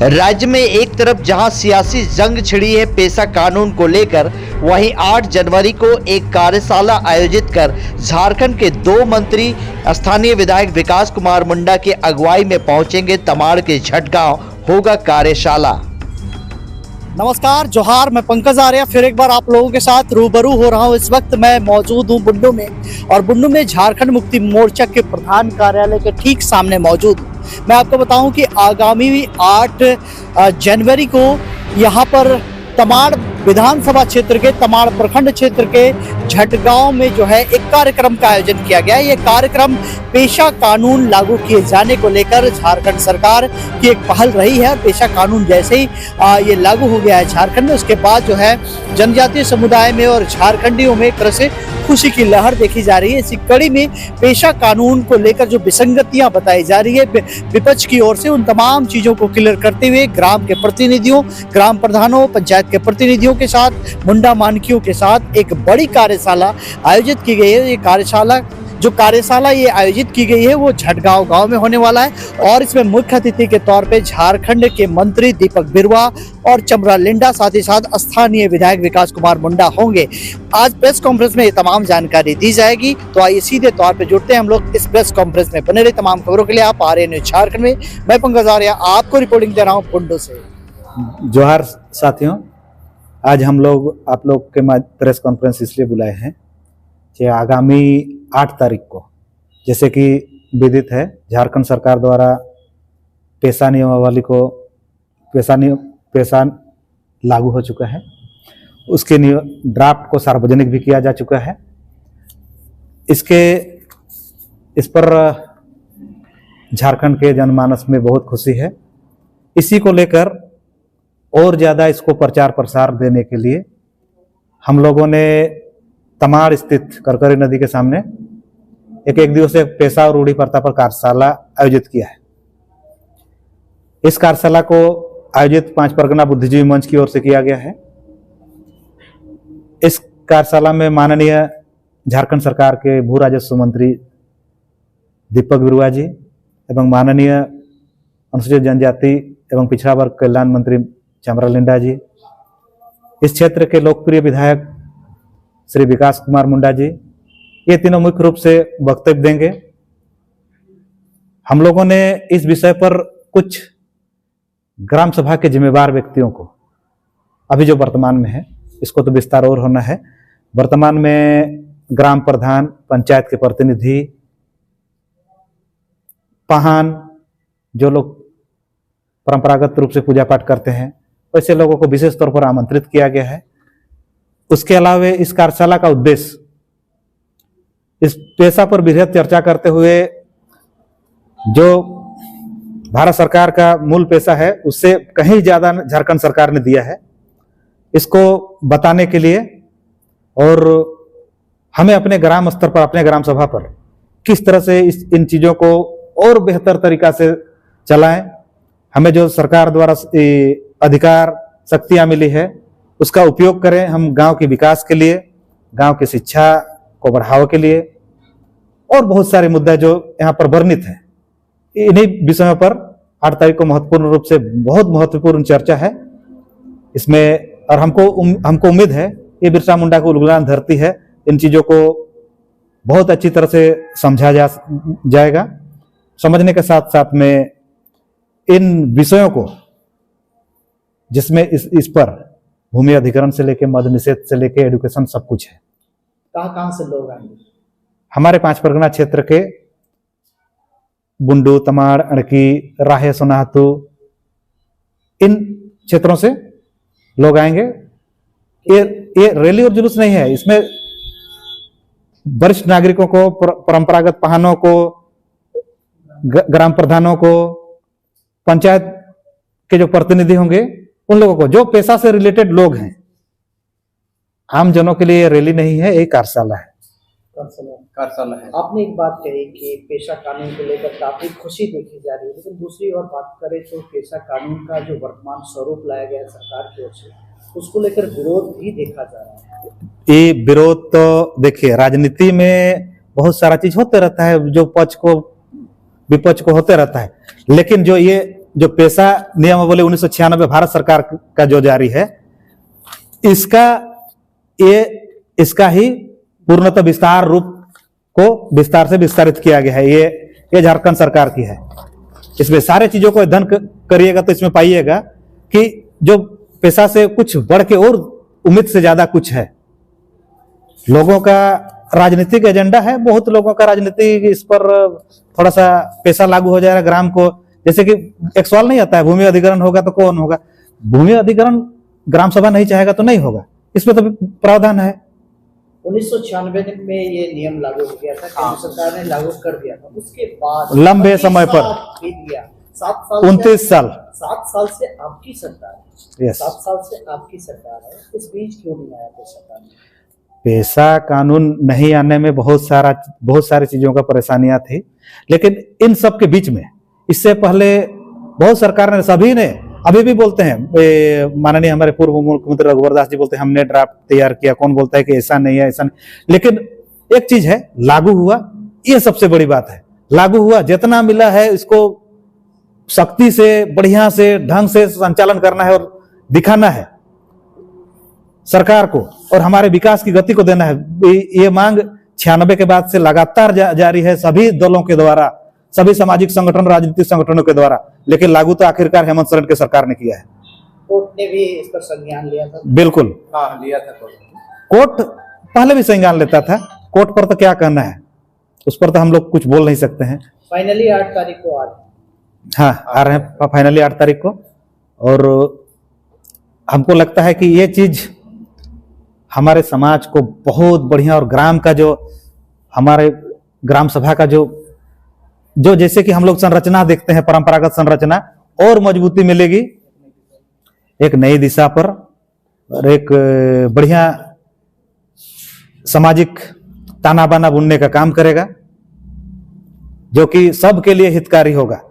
राज्य में एक तरफ जहां सियासी जंग छिड़ी है पेशा कानून को लेकर, वहीं 8 जनवरी को एक कार्यशाला आयोजित कर झारखंड के 2 मंत्री स्थानीय विधायक विकास कुमार मुंडा के अगुवाई में पहुंचेंगे तमाड़ के झटगांव। होगा कार्यशाला। नमस्कार, जोहार। मैं पंकज आर्या फिर एक बार आप लोगों के साथ रूबरू हो रहा हूं। इस वक्त मैं मौजूद हूं बुंडू में, और बुंडू में झारखंड मुक्ति मोर्चा के प्रधान कार्यालय के ठीक सामने मौजूद हूं। मैं आपको बताऊं कि आगामी 8 जनवरी को यहां पर तमाड़ विधानसभा क्षेत्र के तमाड़ प्रखंड क्षेत्र के झटगांव में जो है एक कार्यक्रम का आयोजन किया गया है। ये कार्यक्रम पेशा कानून लागू किए जाने को लेकर झारखंड सरकार की एक पहल रही है। पेशा कानून जैसे ही ये लागू हो गया है झारखंड में, उसके बाद जो है जनजातीय समुदाय में और झारखंडियों में एक तरह से खुशी की लहर देखी जा रही है। इसी कड़ी में पेशा कानून को लेकर जो विसंगतियां बताई जा रही है विपक्ष की ओर से, उन तमाम चीजों को क्लियर करते हुए ग्राम के प्रतिनिधियों, ग्राम प्रधानों, पंचायत के प्रतिनिधियों के साथ, मुंडा मानकियों के साथ एक बड़ी कार्यशाला आयोजित की गई है। ये कार्यशाला ये आयोजित की गई है वो झटगांव गांव में होने वाला है, और इसमें मुख्य अतिथि के तौर पे झारखंड के मंत्री दीपक बिरुवा और चमरा लिंडा, साथ ही साथ स्थानीय विधायक विकास कुमार मुंडा होंगे। आज प्रेस कॉन्फ्रेंस में ये तमाम जानकारी दी जाएगी, तो आइए सीधे तौर पे जुड़ते हैं हम लोग इस प्रेस कॉन्फ्रेंस में। बने रहे तमाम खबरों के लिए आप आ रहे हैं झारखंड में। मैं पंकज आर्या आपको रिपोर्टिंग दे रहा हूँ बुंडू से। जोहार साथियों, आज हम लोग आप लोग के प्रेस कॉन्फ्रेंस इसलिए बुलाए हैं कि आगामी 8 तारीख को, जैसे कि विदित है, झारखंड सरकार द्वारा पेशा नियमावली को पेशा लागू हो चुका है। उसके ड्राफ्ट को सार्वजनिक भी किया जा चुका है। इस पर झारखंड के जनमानस में बहुत खुशी है। इसी को लेकर और ज़्यादा इसको प्रचार प्रसार देने के लिए हम लोगों ने तमाड़ स्थित करकरी नदी के सामने एक दिवसीय पेशा और रूढ़ी प्रथा पर कार्यशाला आयोजित किया है। इस कार्यशाला को आयोजित 5 परगना बुद्धिजीवी मंच की ओर से किया गया है। इस कार्यशाला में माननीय झारखंड सरकार के भू राजस्व मंत्री दीपक बिरुवा जी एवं माननीय अनुसूचित जनजाति एवं पिछड़ा वर्ग कल्याण मंत्री चमरा लिंडा जी, इस क्षेत्र के लोकप्रिय विधायक श्री विकास कुमार मुंडा जी, ये तीनों मुख्य रूप से वक्तव्य देंगे। हम लोगों ने इस विषय पर कुछ ग्राम सभा के जिम्मेवार व्यक्तियों को, अभी जो वर्तमान में है, इसको तो विस्तार और होना है। वर्तमान में ग्राम प्रधान, पंचायत के प्रतिनिधि, पाहन, जो लोग परंपरागत रूप से पूजा पाठ करते हैं, वैसे लोगों को विशेष तौर पर आमंत्रित किया गया है। उसके अलावा इस कार्यशाला का उद्देश्य इस पेशा पर विस्तृत चर्चा करते हुए जो भारत सरकार का मूल पेशा है उससे कहीं ज्यादा झारखंड सरकार ने दिया है, इसको बताने के लिए, और हमें अपने ग्राम स्तर पर, अपने ग्राम सभा पर किस तरह से इन चीजों को और बेहतर तरीका से चलाएं। हमें जो सरकार द्वारा अधिकार शक्तियां मिली है उसका उपयोग करें हम गांव के विकास के लिए, गांव की शिक्षा को बढ़ावा के लिए, और बहुत सारे मुद्दे जो यहाँ पर वर्णित हैं। इन्हीं विषयों पर 8 तारीख को महत्वपूर्ण रूप से बहुत महत्वपूर्ण चर्चा है इसमें, और हमको उम्मीद है ये बिरसा मुंडा को उलगुलान धरती है, इन चीजों को बहुत अच्छी तरह से समझा जाएगा। समझने के साथ साथ में इन विषयों को, जिसमें इस पर भूमि अधिग्रहण से लेके मद्य निषेध से लेके एजुकेशन सब कुछ है। कहाँ से लोग आएंगे? हमारे 5 परगना क्षेत्र के बुंडू, तमाड़, अड़की, राहे, सोनाहतू, इन क्षेत्रों से लोग आएंगे। ये रैली और जुलूस नहीं है, इसमें वरिष्ठ नागरिकों को, परंपरागत पाहनों को, ग्राम प्रधानों को, पंचायत के जो प्रतिनिधि होंगे, उन लोगों को, जो पेशा से रिलेटेड लोग हैं। आम जनों के लिए रैली नहीं है, एक कार्यशाला है। आपने एक बात कही कि पेशा कानून को लेकर काफी खुशी देखी जा रही है, लेकिन दूसरी ओर बात करें तो पेशा कानून का जो वर्तमान स्वरूप लाया गया है सरकार की ओर से, उसको लेकर विरोध भी देखा जा रहा है। ये विरोध तो देखिए, राजनीति में बहुत सारा चीज होते रहता है, जो पक्ष को विपक्ष को होते रहता है, लेकिन जो ये जो पेशा नियमावली 1996 भारत सरकार का जो जारी है, इसका ही पूर्णतः विस्तार रूप को विस्तार से विस्तारित किया गया है। ये झारखंड सरकार की है। इसमें सारे चीजों को अध्ययन करिएगा तो इसमें पाइएगा कि जो पेशा से कुछ बढ़ के और उम्मीद से ज्यादा कुछ है। लोगों का राजनीतिक एजेंडा है, बहुत लोगों का राजनीतिक इस पर थोड़ा सा पेशा लागू हो जाएगा ग्राम को। जैसे कि एक सवाल नहीं आता है, भूमि अधिग्रहण होगा तो कौन होगा? भूमि अधिग्रहण ग्राम सभा नहीं चाहेगा तो नहीं होगा, इसमें तो प्रावधान है। 1996 में ये नियम लागू हो गया था, केंद्र सरकार ने लागू कर दिया था। उसके बाद लंबे समय पर बीत गया, 7 साल 29 साल 7 साल से आपकी सरकार है। यस 7 साल से आपकी सरकार है, इस बीच क्यों नहीं आया सरकार ने? पेशा कानून नहीं आने में बहुत सारी चीजों का परेशानियां थी, लेकिन इन सब के बीच में इससे पहले बहुत सरकार ने, सभी ने अभी भी बोलते हैं, माननीय हमारे पूर्व मुख्यमंत्री रघुवर दास जी बोलते हैं हमने ड्राफ्ट तैयार किया, कौन बोलता है कि ऐसा नहीं है, ऐसा नहीं। लेकिन एक चीज है, लागू हुआ, ये सबसे बड़ी बात है। लागू हुआ, जितना मिला है इसको सख्ती से, बढ़िया से, ढंग से संचालन करना है और दिखाना है सरकार को, और हमारे विकास की गति को देना है। ये मांग 96 के बाद से लगातार जारी है, सभी दलों के द्वारा, सभी सामाजिक संगठन, राजनीतिक संगठनों के द्वारा। लेकिन लागू तो आखिरकार हेमंत सोरेन की सरकार ने किया है। कोर्ट ने भी इस पर संज्ञान लिया था। बिल्कुल, लिया था कोर्ट पहले भी संज्ञान लेता था। कोर्ट पर तो क्या कहना है, उस पर तो हम लोग कुछ बोल नहीं सकते हैं। फाइनली 8 तारीख को हाँ आ रहे हैं फाइनली 8 तारीख को, और हमको लगता है कि ये चीज हमारे समाज को बहुत बढ़िया, और ग्राम का जो हमारे ग्राम सभा का जो जैसे कि हम लोग संरचना देखते हैं, परंपरागत संरचना, और मजबूती मिलेगी, एक नई दिशा पर, और एक बढ़िया सामाजिक ताना बाना बुनने का काम करेगा, जो कि सबके लिए हितकारी होगा।